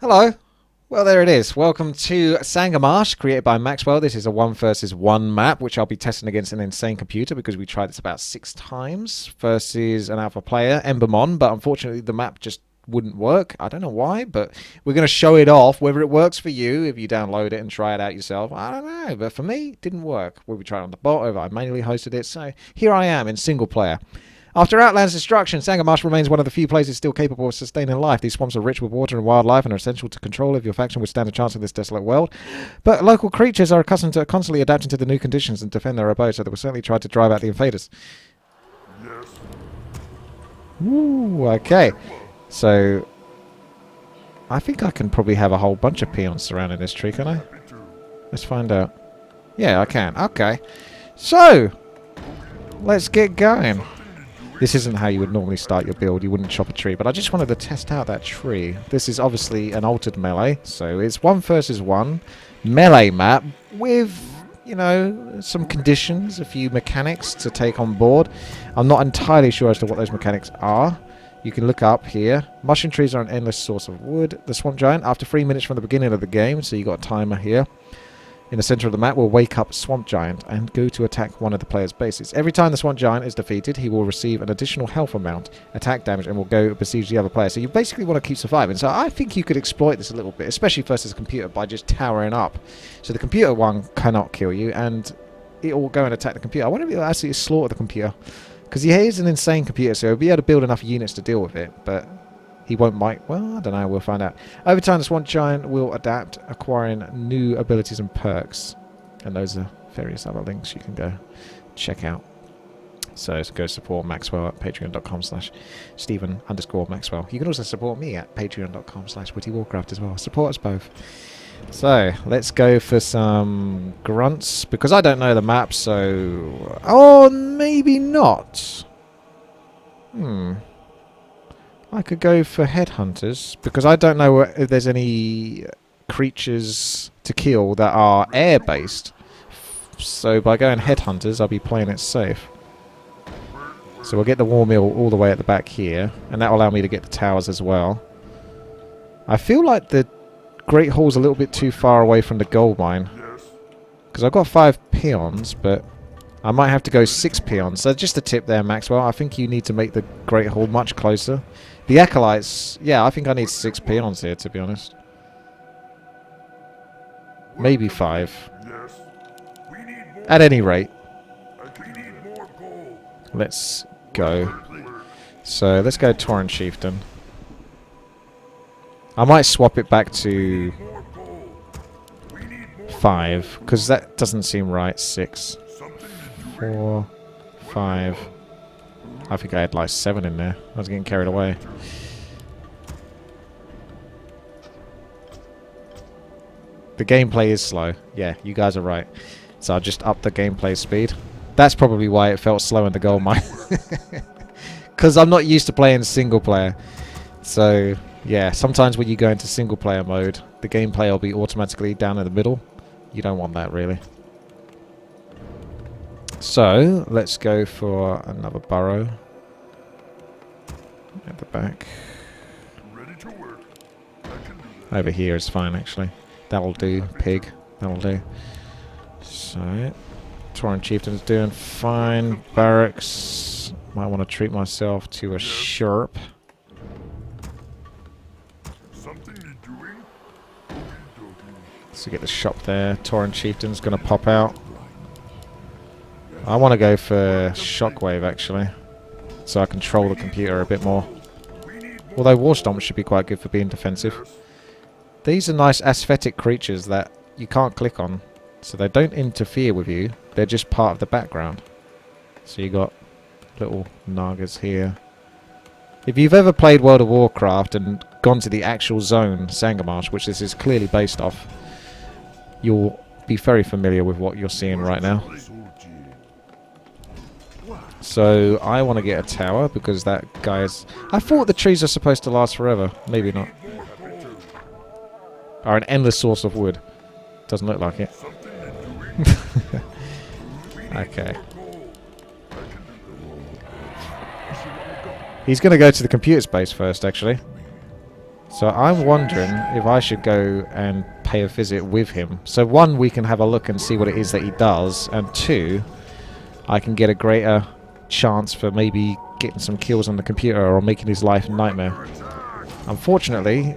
Hello. Well, there it is. Welcome to Zangarmarsh, created by Maxwell. This is a 1 versus 1 map, which I'll be testing against an insane computer because we tried this about 6 times versus an alpha player, Embermon, but unfortunately the map just wouldn't work. I don't know why, but we're going to show it off. Whether it works for you, if you download it and try it out yourself, I don't know. But for me, it didn't work. We tried it on the bot, over I manually hosted it, so here I am in single player. After Outland's destruction, Zangarmarsh remains one of the few places still capable of sustaining life. These swamps are rich with water and wildlife and are essential to control if your faction would stand a chance in this desolate world. But local creatures are accustomed to constantly adapting to the new conditions and defend their abode, so they will certainly try to drive out the invaders. Yes. Ooh, okay. So, I think I can probably have a whole bunch of peons surrounding this tree, can I? Let's find out. Yeah, I can. Okay. So, let's get going. This isn't how you would normally start your build. You wouldn't chop a tree, but I just wanted to test out that tree. This is obviously an altered melee, so it's 1 versus 1 melee map with, you know, some conditions, a few mechanics to take on board. I'm not entirely sure as to what those mechanics are. You can look up here. Mushroom trees are an endless source of wood. The swamp giant, after 3 minutes from the beginning of the game, so you got a timer here, in the center of the map will wake up Swamp Giant and go to attack one of the player's bases. Every time the Swamp Giant is defeated, he will receive an additional health amount, attack damage, and will go besiege the other player. So you basically want to keep surviving. So I think you could exploit this a little bit, especially versus a computer, by just towering up. So the computer one cannot kill you, and it will go and attack the computer. I wonder if it will actually slaughter the computer, because he is an insane computer, so he'll be able to build enough units to deal with it, but he won't bite. Well, I don't know. We'll find out. Over time, the Swamp Giant will adapt, acquiring new abilities and perks. And those are various other links you can go check out. So go support Maxwell at patreon.com/Stephen_Maxwell. You can also support me at patreon.com/WTiiWarcraft as well. Support us both. So let's go for some grunts, because I don't know the map, so... Oh, maybe not. I could go for headhunters, because I don't know if there's any creatures to kill that are air-based. So by going headhunters, I'll be playing it safe. So we'll get the war mill all the way at the back here, and that will allow me to get the towers as well. I feel like the Great Hall's a little bit too far away from the gold mine, because I've got 5 peons, but I might have to go 6 peons. So just a tip there, Maxwell. I think you need to make the Great Hall much closer. The Acolytes, yeah, I think I need 6 peons here, to be honest. Maybe 5. At any rate. Let's go. So, let's go Tauren Chieftain. I might swap it back to 5, because that doesn't seem right. 6. 4. 5. I think I had like 7 in there. I was getting carried away. The gameplay is slow. Yeah, you guys are right. So I'll just up the gameplay speed. That's probably why it felt slow in the gold mine. Because I'm not used to playing single player. So, yeah, sometimes when you go into single player mode, the gameplay will be automatically down in the middle. You don't want that, really. So, let's go for another burrow at the back. Over here is fine, actually. That'll do, pig. That'll do. So, Tauren Chieftain's doing fine. Barracks. Might want to treat myself to a sherp. So get the shop there. Tauren Chieftain's going to pop out. I want to go for Shockwave, actually, so I control the computer a bit more. Although Warstomp should be quite good for being defensive. These are nice aesthetic creatures that you can't click on, so they don't interfere with you. They're just part of the background. So you got little Nagas here. If you've ever played World of Warcraft and gone to the actual zone, Zangarmarsh, which this is clearly based off, you'll be very familiar with what you're seeing right now. So I want to get a tower because that guy's... I thought the trees are supposed to last forever. Maybe not. Are an endless source of wood. Doesn't look like it. Okay. He's going to go to the computer space first, actually. So I'm wondering if I should go and pay a visit with him. So one, we can have a look and see what it is that he does, and two, I can get a greater chance for maybe getting some kills on the computer or making his life a nightmare. Unfortunately,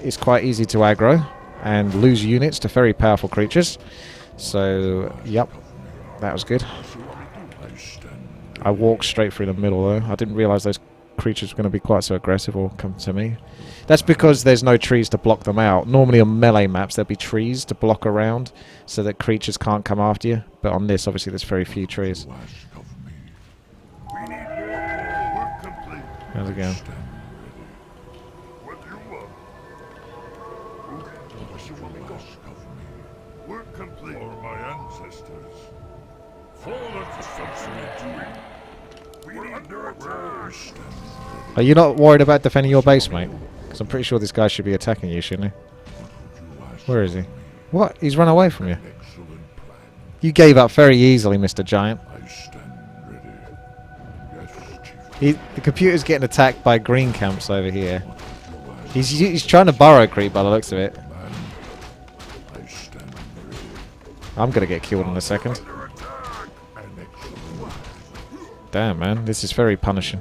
it's quite easy to aggro and lose units to very powerful creatures. So, yep, that was good. I walked straight through the middle though. I didn't realise those creatures were going to be quite so aggressive or come to me. That's because there's no trees to block them out. Normally on melee maps there'll be trees to block around so that creatures can't come after you. But on this, obviously, there's very few trees. How's it going? Are you not worried about defending your base, mate? Because I'm pretty sure this guy should be attacking you, shouldn't he? Where is he? What? He's run away from you. You gave up very easily, Mr. Giant. The computer's getting attacked by green camps over here. He's trying to burrow creep by the looks of it. I'm going to get killed in a second. Damn, man. This is very punishing.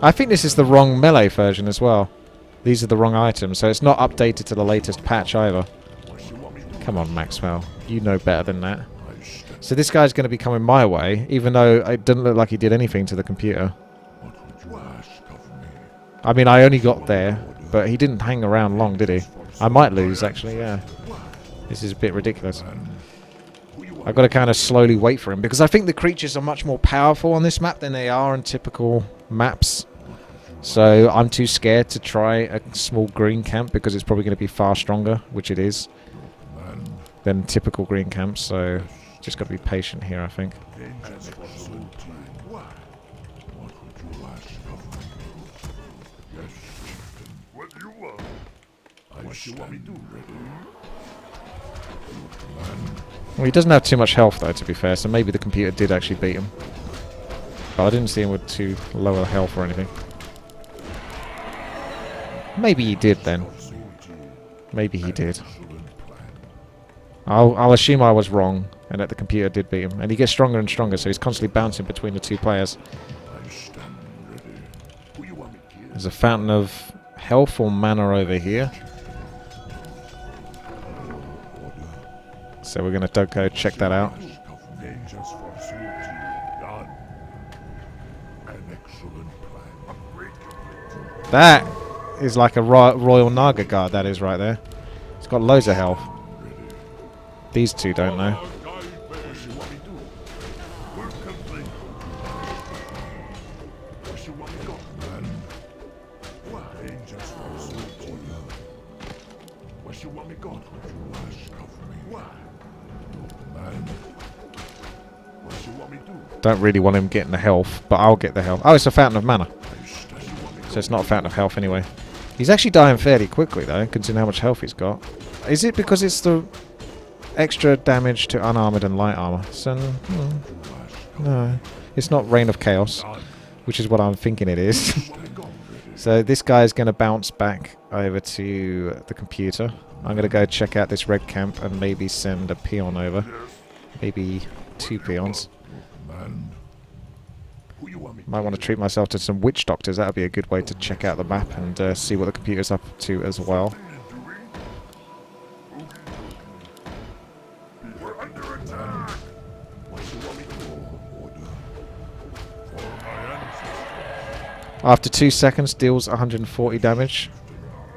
I think this is the wrong melee version as well. These are the wrong items, so it's not updated to the latest patch either. Come on, Maxwell. You know better than that. So this guy's going to be coming my way, even though it didn't look like he did anything to the computer. I mean, I only got there, but he didn't hang around long, did he? I might lose, actually, yeah. This is a bit ridiculous. I've got to kind of slowly wait for him, because I think the creatures are much more powerful on this map than they are on typical maps. So I'm too scared to try a small green camp, because it's probably going to be far stronger, which it is, than typical green camps. So just got to be patient here, I think. Well, he doesn't have too much health, though, to be fair, so maybe the computer did actually beat him. But I didn't see him with too low a health or anything. Maybe he did, then. Maybe he did. I'll assume I was wrong, and that the computer did beat him. And he gets stronger and stronger, so he's constantly bouncing between the two players. There's a fountain of health or mana over here. So we're going to go check that out. That is like a Royal Naga guard, that is right there. It's got loads of health. These two don't know. Don't really want him getting the health, but I'll get the health. Oh, it's a fountain of mana. So it's not a fountain of health anyway. He's actually dying fairly quickly, though, considering how much health he's got. Is it because it's the extra damage to unarmored and light armor? So, no. It's not Reign of Chaos, which is what I'm thinking it is. So this guy's going to bounce back over to the computer. I'm going to go check out this red camp and maybe send a peon over. Maybe 2 peons. Might want to treat myself to some witch doctors. That would be a good way to check out the map and see what the computer's up to as well. After 2 seconds, deals 140 damage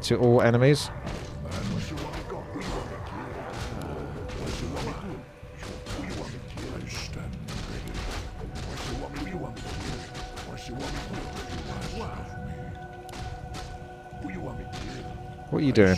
to all enemies. What are you doing?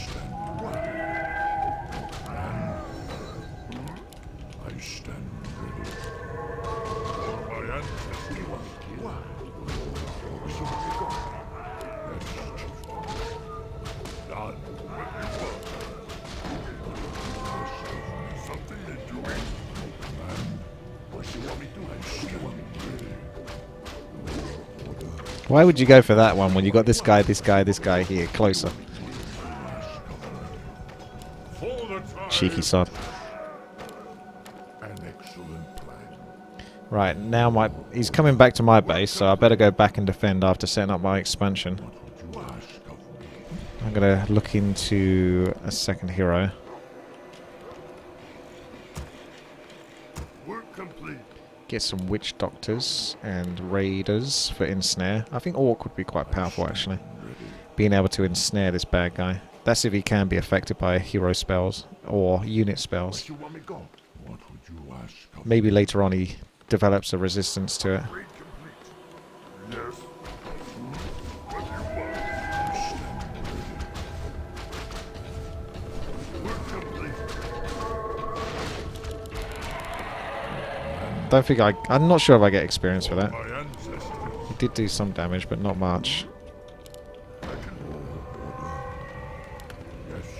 Why would you go for that one when you got this guy, this guy, this guy here closer? Cheeky sod. An excellent plan. Right, now he's coming back to my base, so I better go back and defend after setting up my expansion. What would you ask of me? I'm gonna look into a second hero. Work complete. Get some witch doctors and raiders for ensnare. I think orc would be quite powerful actually. Being able to ensnare this bad guy. That's if he can be affected by hero spells or unit spells. You want me go? What would you ask of me? Maybe later on he develops a resistance to it. Raid complete. Yes. What do you want? Work complete. Don't think I'm not sure if I get experience for that. My ancestors. He did do some damage, but not much. Yes.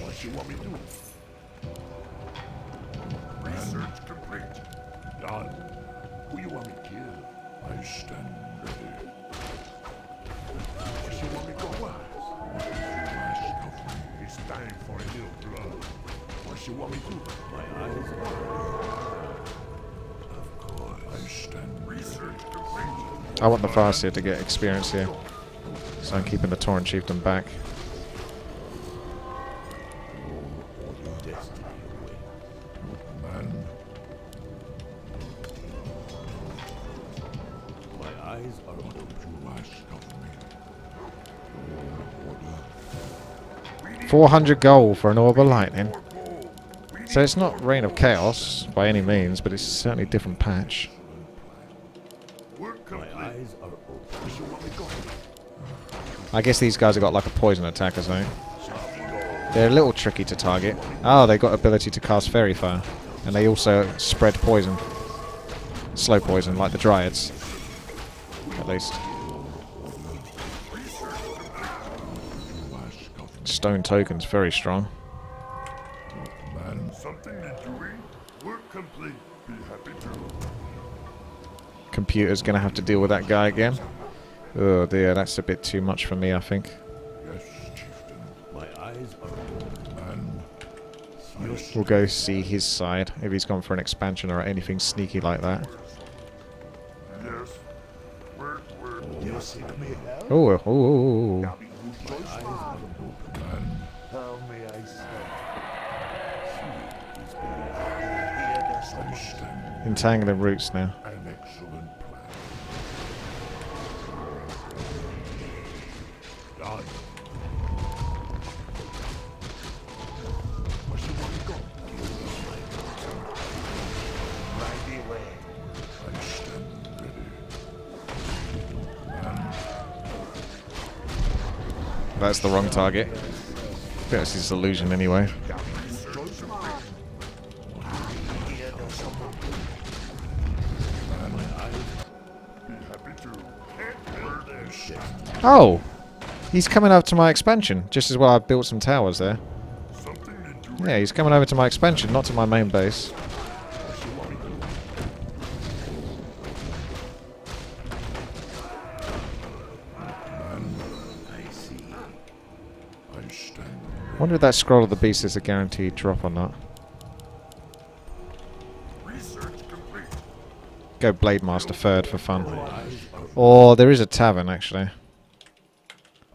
What you want me to do? Research complete. Done. Who you want me to kill? I stand ready. What you want me to go ask? What would you ask of me? It's time for a little blood. What you want me to do? My eyes are of course. I stand research complete. I want the Farseer to get experience here. So I'm keeping the Torrent Chieftain back. Man. My eyes are on what you ask of me. 400 gold for an Orb of Lightning. So it's not Reign of Chaos by any means, but it's certainly a different patch. My eyes are open. I guess these guys have got like a poison attack or something. They're a little tricky to target. Oh, they got ability to cast Fairy Fire. And they also spread poison. Slow poison, like the Dryads. At least. Stone Token's very strong. Man, something to doing. Work complete. Be happy to. Computer's gonna have to deal with that guy again. Oh dear, that's a bit too much for me, I think. Yes, chieftain. My eyes are open. Man. We'll go see his side, if he's gone for an expansion or anything sneaky like that. Yes. Work. You seek me help? Oh, oh, oh, oh. My eyes are open. Man. How may I say? Entangling roots now. An excellent plan. Done. Where you want to go? Right away. I stand ready. That's the wrong target. That's his illusion anyway. Oh! He's coming over to my expansion, just as well I built some towers there. Yeah, he's coming over to my expansion, not to my main base. Wonder if that Scroll of the Beast is a guaranteed drop or not. Go Blade Master third for fun. Or there is a tavern actually.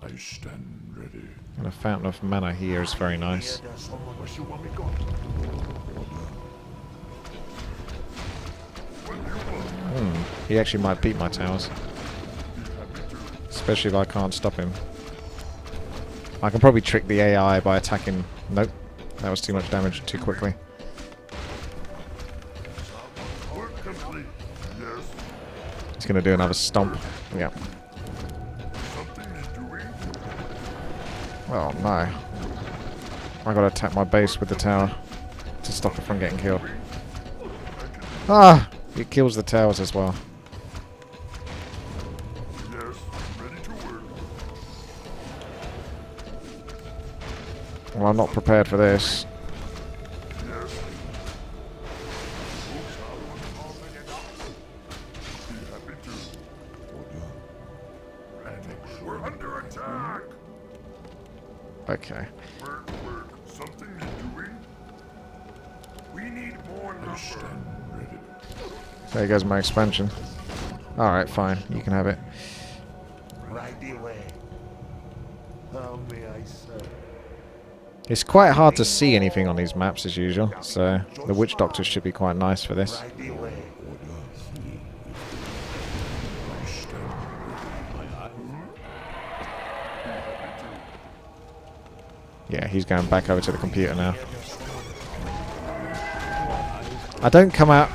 I stand ready. And a Fountain of Mana here is very nice. He actually might beat my towers. Especially if I can't stop him. I can probably trick the AI by attacking... Nope. That was too much damage too quickly. He's going to do another stomp. Yeah. Oh no. I gotta attack my base with the tower to stop it from getting killed. Ah! It kills the towers as well. Well, I'm not prepared for this. We're under attack. Okay. We're something doing. We need more numbers. There goes my expansion. Alright, fine. You can have it. Right away. How may I serve? It's quite hard to see anything on these maps as usual, so the witch doctors should be quite nice for this. Right away. Yeah, he's going back over to the computer now. I don't come out...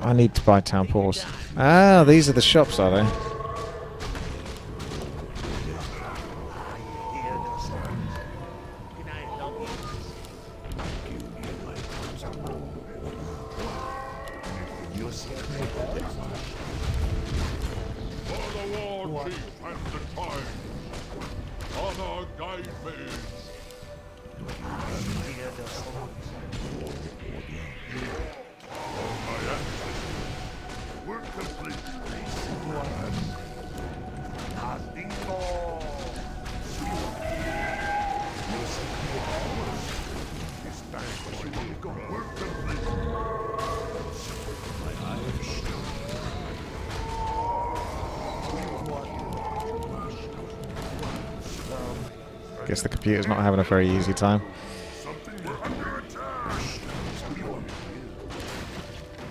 I need to buy town pools. Ah, these are the shops, are they? For the war chief and the times. Honor guide me. We're complete. We're complete. Guess the computer's not having a very easy time. We're under attack.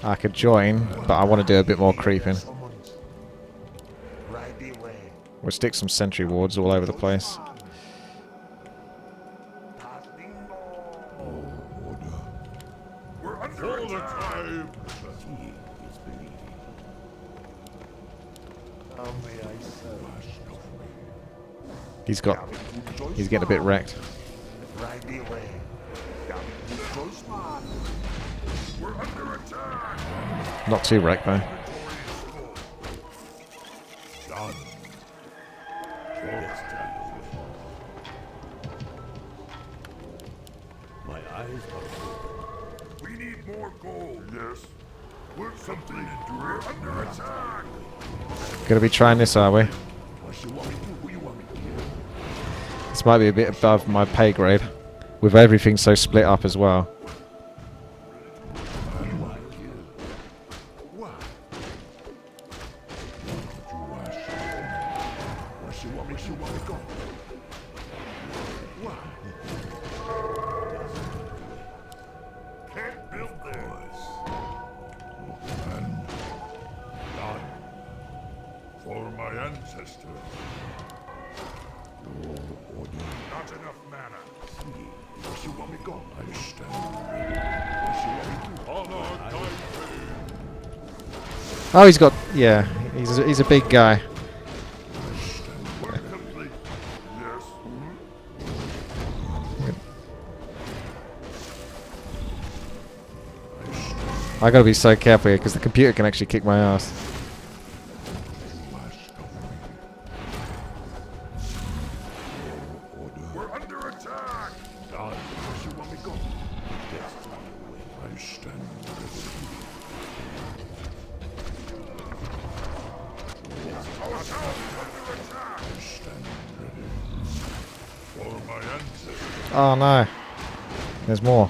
I could join, but I want to do a bit more creeping. Right away. We'll stick some sentry wards all over the place. We're under attack. How may I serve? He's getting a bit wrecked. Right away. We're under attack. Not too wrecked though. Done. My eyes are We need more gold. Yes. We're something to do. We're under attack. Gonna be trying this, are we? What you want me to do? Who you want me to kill? This might be a bit above my pay grade, with everything so split up as well. Who you want me to kill? What? What you want me to go? What? Can't build this. And done. For my ancestors. Not enough mana. What you want me to go? I stand ready. What you want me to do? Honor guide me. Oh, he's got... yeah, he's a big guy. We're complete. Yes. I gotta be so careful here, because the computer can actually kick my ass. We're under attack. Done. Where you want me to go? Yes. I stand ready. Our town is under attack. I stand ready. For my ancestors. Oh no. There's more.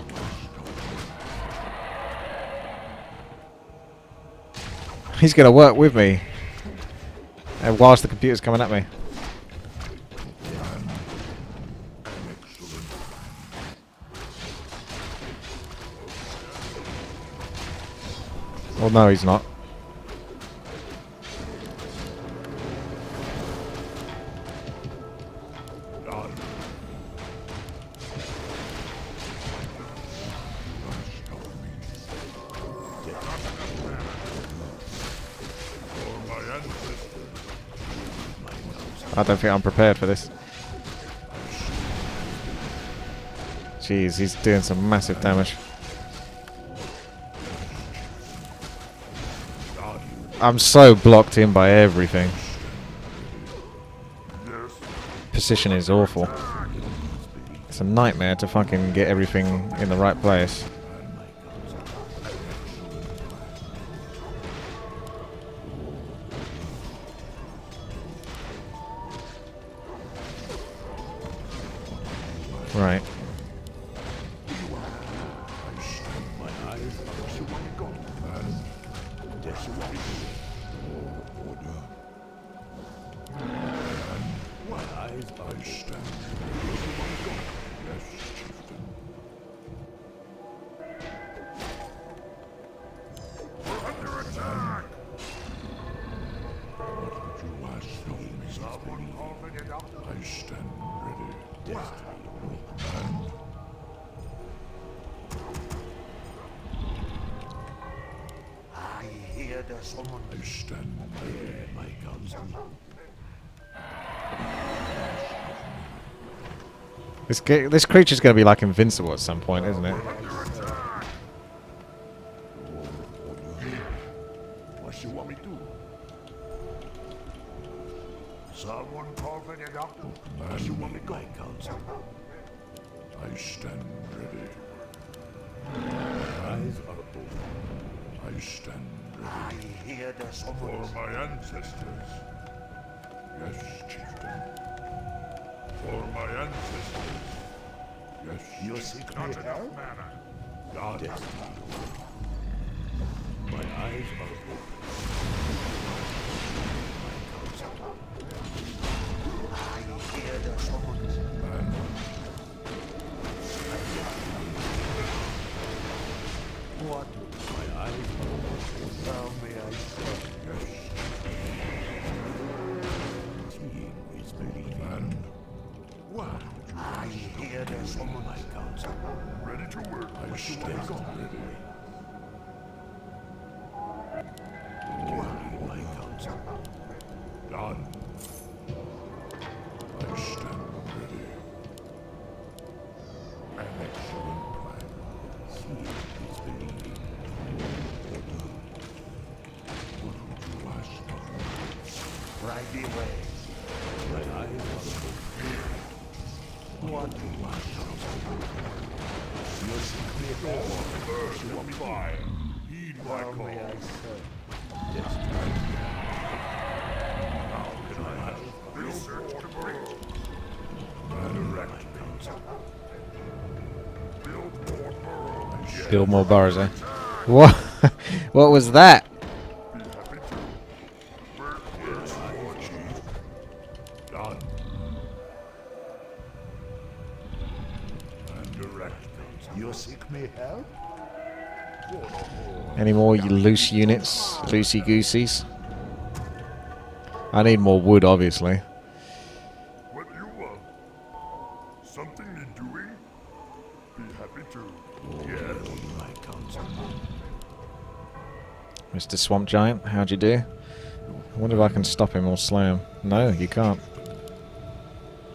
He's gonna work with me. And whilst the computer's coming at me. Well, no, he's not. Done. For my ancestors. I don't think I'm prepared for this. Jeez, he's doing some massive damage. I'm so blocked in by everything. Yes. Position is awful. It's a nightmare to fucking get everything in the right place. Right. My eyes are open. My eyes are stand. Yes, chieftain. We're under attack! What would you ask of me? Someone call for the doctor? I stand ready. I hear there's someone. I stand ready. My counsel. This creature's going to be like invincible at some point, isn't it? What you want me to do? Someone call for the doctor. What you want me to go? My counsel. I stand ready. My eyes are open. I stand ready. I hear there's For someone. my ancestors. Yes, chieftain. For my ancestors. Yes, You chieftain. seek me help? God. My eyes are open. I hear there's someone. What? My eyes are open. Tell me I say. Seeing is believing. What? I hear there's someone. My counsel. Ready to work. I stand ready. My counsel. Done. I stand ready. An excellent plan. Seeing is believing. What would you ask of me? Right away. My eyes are open. What? You seek me help? Earth and fire. Heed my Tell me call. I say. Research complete. And erect. Build more burrows. Build more burrows, eh? What? What was that? Be happy to. Work yes, Lord Chief. Done. And direct. You seek me help? Any more loose units? Loosey gooseys? I need more wood, obviously. What you want? Something you're doing? Be happy to. Yes. My counsel. Mr. Swamp Giant, how'd you do? I wonder if I can stop him or slay him. No, you can't.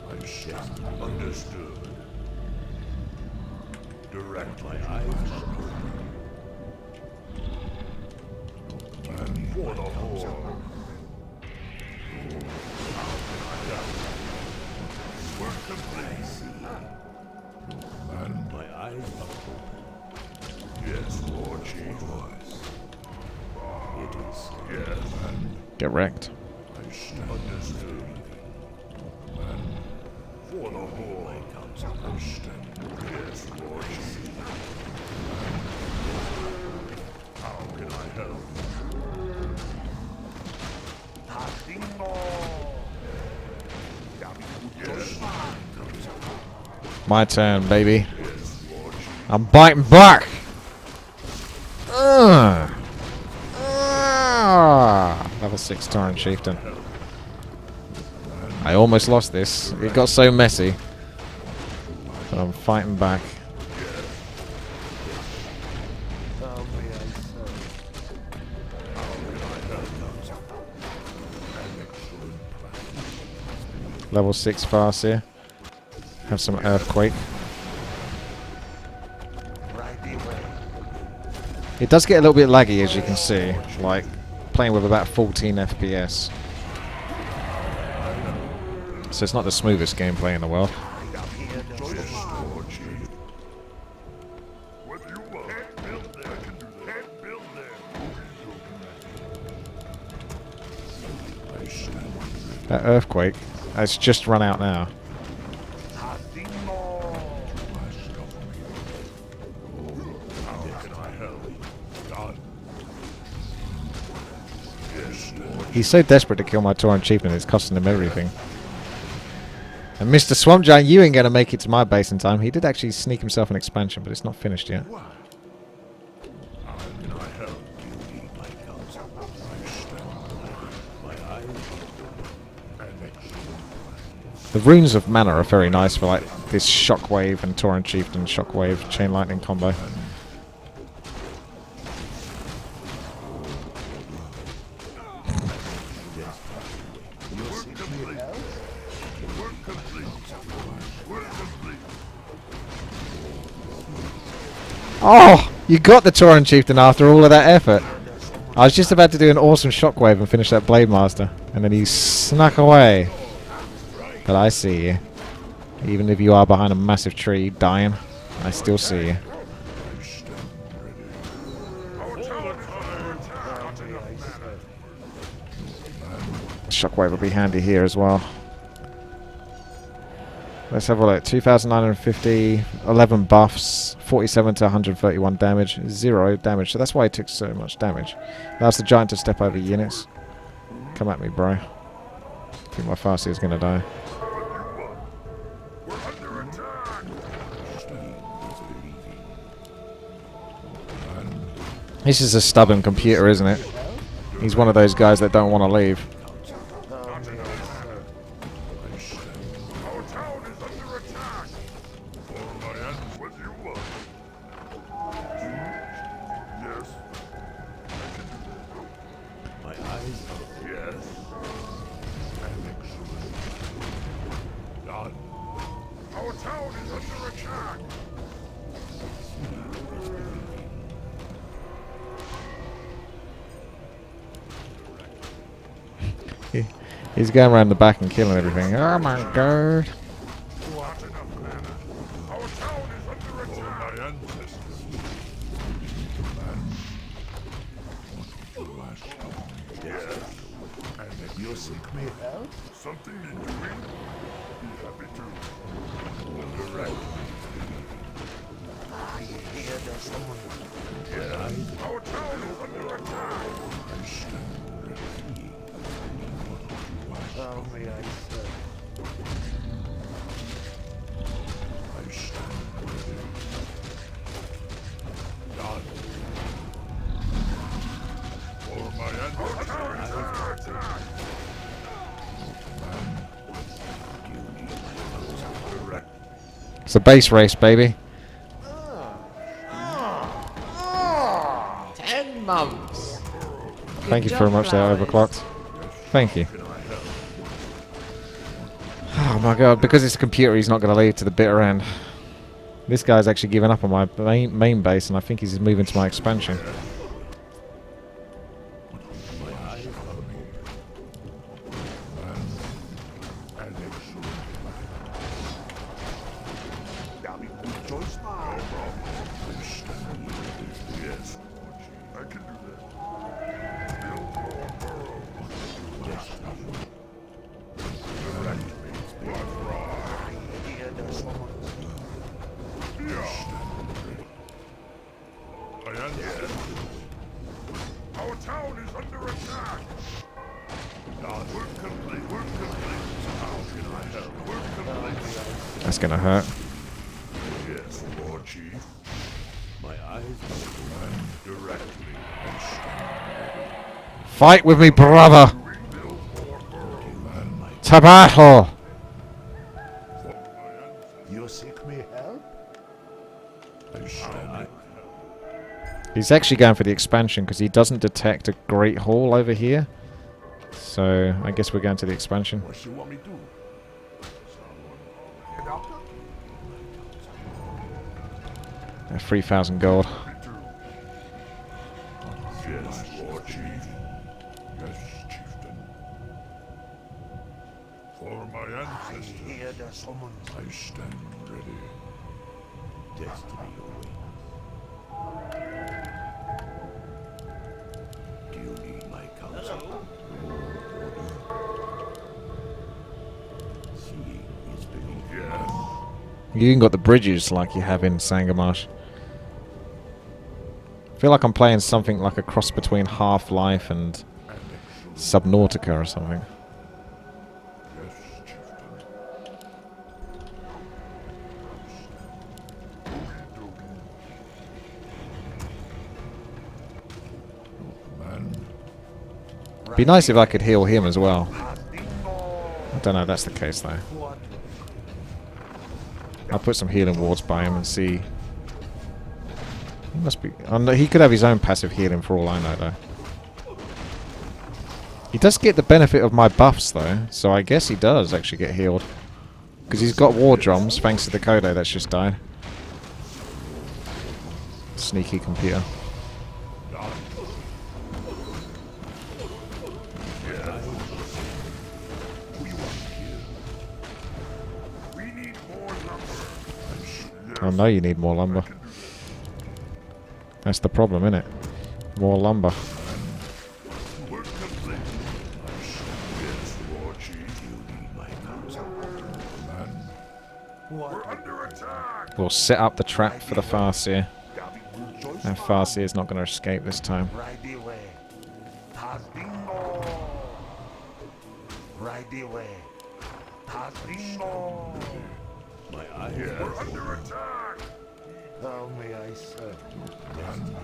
I stand understood. Direct My eyes are open. and for the horde. Work complete. And My eyes are open. yes, Lord Chief. It is. Yes, and Get wrecked. I stand understood. And for the horde. My counsel. I stand. Yes, Lord Chief. How can I help? Tastingo! Yes, My turn, baby. I'm biting back! Level 6 Torrent Chieftain. I almost lost this. It got so messy. But I'm fighting back. Tell me I say. Level 6 Farseer. Have some Earthquake. Right away. It does get a little bit laggy, as you can see. Like, playing with about 14 FPS. So it's not the smoothest gameplay in the world. yes, Lord Chief. What do you want? Can't build there. I can do that. Can't build there. I stand. That Earthquake, it's just run out now. Tastingo! He's so desperate to kill my Tauren Chieftain, it's costing him everything. And Mr. Swamp Giant, you ain't gonna make it to my base in time. He did actually sneak himself an expansion, but it's not finished yet. Why? How can I help? You need my counsel. I stand. My eyes are An excellent. The runes of mana are very nice for like this Shockwave and Tauren Chieftain Shockwave Chain Lightning combo. Oh! You got the Tauren Chieftain after all of that effort. I was just about to do an awesome Shockwave and finish that Blade Master. And then he snuck away. But I see you. Even if you are behind a massive tree dying, I still see you. Shockwave will be handy here as well. Let's have a look. 2,950, 11 buffs, 47 to 131 damage, 0 damage. So that's why he took so much damage. Allows the giant to step over units. Come at me, bro. I think my Farseer is going to die. We're under attack. This is a stubborn computer, isn't it? He's one of those guys that don't want to leave. Our town is under attack. For my ends with you. Yes. my eyes are Yes. An excellent. Done. Our town is under attack. He's going around the back and killing everything. Oh my god. Not enough mana. Our town is under attack. For my ancestors. What would you ask of me? Yes. And if You seek me help? something in doing, be happy to. Direct. I hear there's someone. Yes. Our town is under attack. I stand ready. How may I serve? I stand ready. Done. For my ancestors. Our town is under attack. Direct. It's a base race, baby. 10 months. Thank you very much there, Overclocked. Thank you. Oh my god, because it's a computer, he's not going to leave to the bitter end. This guy's actually given up on my main base, and I think he's moving to my expansion. My eyes on me. And excellent. Damn it, good choice now. I stand ready. Yes. I can do that. Build more burrows. Yes. Direct me. Blood rise. I hear there's someone. My ancestors. Our town is under attack. Done. Work complete. Work complete. How can I help? Work complete. That's going to hurt. Yes, Lord Chief. my eyes are And direct me. And stand ready. Fight with me, brother! We build more burrows. And To battle! You seek me help? I stand. He's actually going for the expansion because he doesn't detect a great hall over here. So I guess we're going to the expansion. What you want me to do? Someone. 3,000 gold. Yes, Lord Chief. Yes, Chieftain. For my I ancestors, hear there's someone. I stand ready. destiny awaits. Do you need my counsel? Seeing is believing. Yes. You even got the bridges like you have in Zangarmarsh. I feel like I'm playing something like a cross between Half-Life and Subnautica or something. Yes, chieftain. Man, Be nice if I could heal him as well. I don't know if that's the case though. I'll put some healing wards by him and see. He must be. Oh no, he could have his own passive healing for all I know though. He does get the benefit of my buffs though, so I guess he does actually get healed. Because he's got war drums thanks to the Kodo that's just died. Sneaky computer. we need more lumber. Oh no, you need more lumber. That's the problem, isn't it? More lumber. We're complete. Yes, War Chief. You need my counsel. Man, we're under attack. We'll set up the trap for the Farseer. And Farseer's not going to escape this time. Right away. Tasdingo. Right away. Tasdingo. My eyes We're are under attack. How may I serve you? open.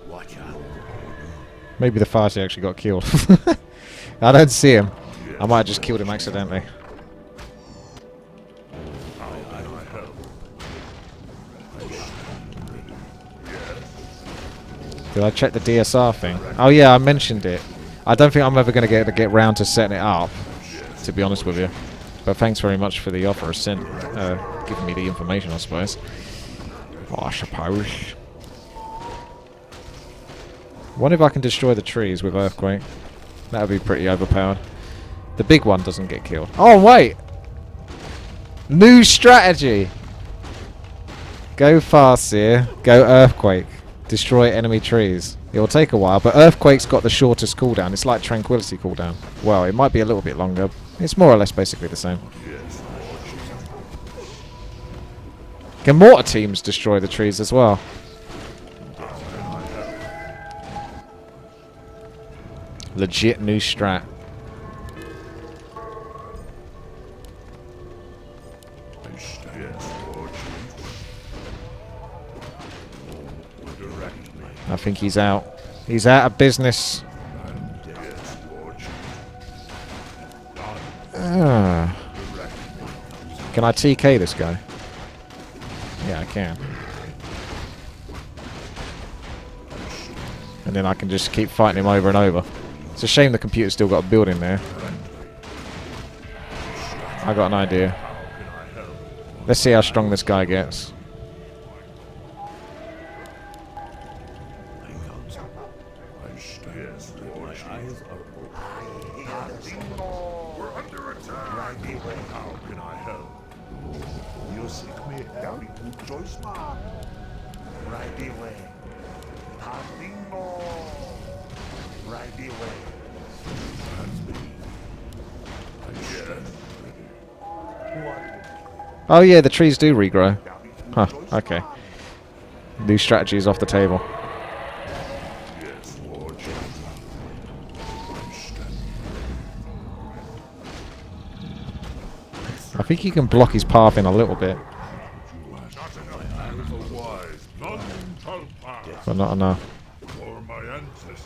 Watch out. Maybe the Farseer actually got killed. I don't see him. I might have just killed him accidentally. Did I check the DSR thing? Oh yeah, I mentioned it. I don't think I'm ever going to get round to setting it up, to be honest with you. But thanks very much for the offer of giving me the information, I suppose. Oh, I suppose. Wonder if I can destroy the trees with Earthquake. That would be pretty overpowered. The big one doesn't get killed. Oh, wait! New strategy! Go Farseer, go Earthquake. Destroy enemy trees. It will take a while, but Earthquake's got the shortest cooldown. It's like Tranquility cooldown. Well, it might be a little bit longer. It's more or less basically the same. Can mortar teams destroy the trees as well? Legit new strat. I think he's out. He's out of business. Can I TK this guy? Yeah, I can. And then I can just keep fighting him over and over. It's a shame the computer's still got a building there. I got an idea. Let's see how strong this guy gets. We're under attack. How can I help? You seek me help? Good choice, man. Right away. Tasdingo. Right away. Oh yeah, the trees do regrow. Huh, okay. New strategy is off the table. I think you can block his path in a little bit, but not enough. For my ancestors.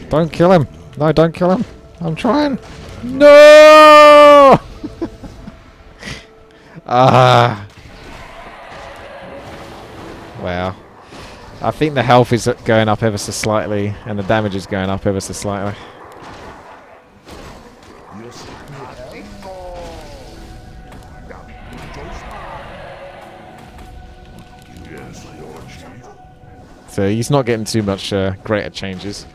Don't kill him! No, don't kill him! I'm trying! No! Ah. Wow. I think the health is going up ever so slightly, and the damage is going up ever so slightly. You seek me help? Good choice, man. Yes, Lord Chief. So he's not getting too much greater changes.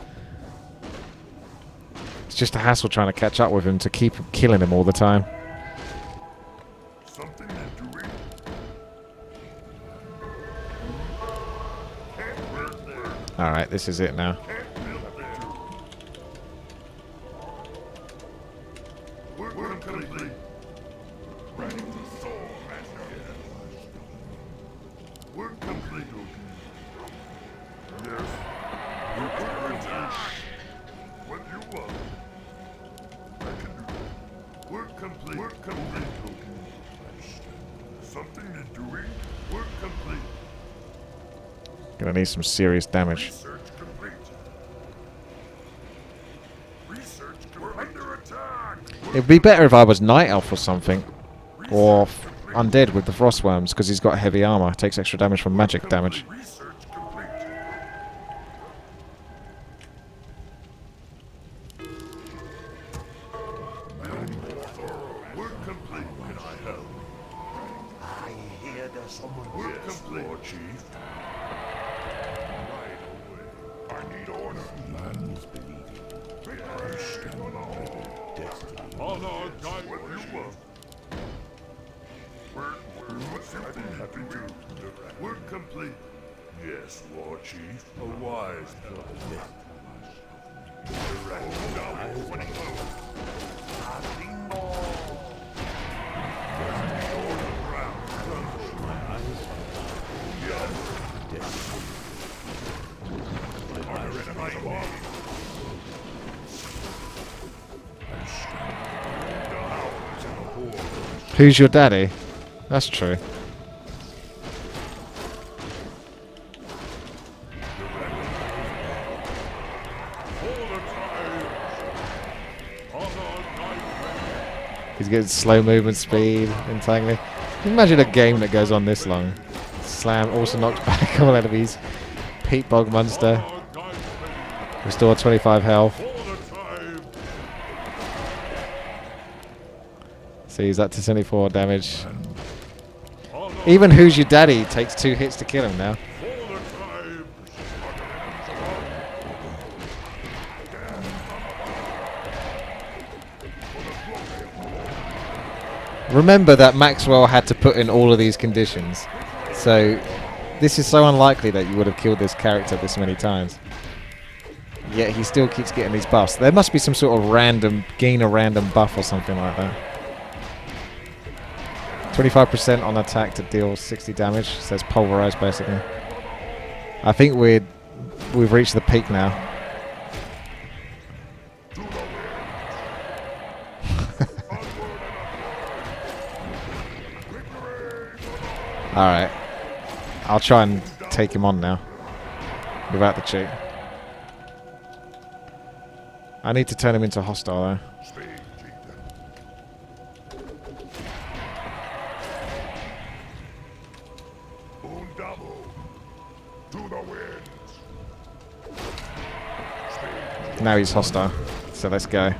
It's just a hassle trying to catch up with him to keep killing him all the time. Something to doing. Alright, this is it now. We're complete. Ready to soul, Master. Gonna need some serious damage. Research complete. Research complete. We're under attack. It'd be better if I was Night Elf or something. Or Undead with the Frostworms, because he's got heavy armor. Takes extra damage from magic damage. Research complete. Work complete. Can I help? I hear there's someone Work here. complete. Lord Chief. Right away. I need order. Lands beneath you. I stand ready. Destiny. Honor guide you up. What's happening? Happy to. Work complete. Yes, Lord Chief. A wise plan. Who's your daddy? That's true. He's getting slow movement speed, entangling. Can you imagine a game that goes on this long? Slam also knocks back all enemies. Peat Bog Monster. Restore 25 health. So he's up to 74 damage. Even Who's Your Daddy takes 2 hits to kill him now. Remember that Maxwell had to put in all of these conditions. So this is so unlikely that you would have killed this character this many times. Yet he still keeps getting these buffs. There must be some sort of random, gain a random buff or something like that. 25% on attack to deal 60 damage. Says pulverize basically. I think we've reached the peak now. Alright. I'll try and take him on now. Without the cheat. I need to turn him into hostile though. Now he's hostile. So let's go.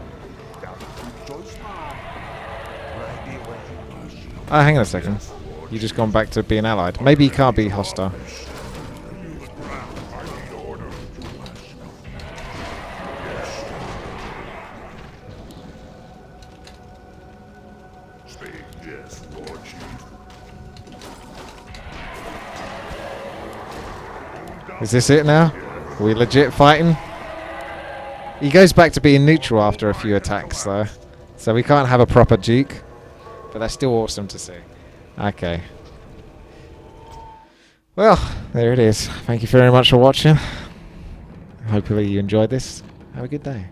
Oh, hang on a second. You just gone back to being allied. Maybe he can't be hostile. Yes, Lord Chief. Is this it now? Are we legit fighting? He goes back to being neutral after a few attacks though. So we can't have a proper Duke. But that's still awesome to see. Okay. Well, there it is. Thank you very much for watching. Hopefully you enjoyed this. Have a good day.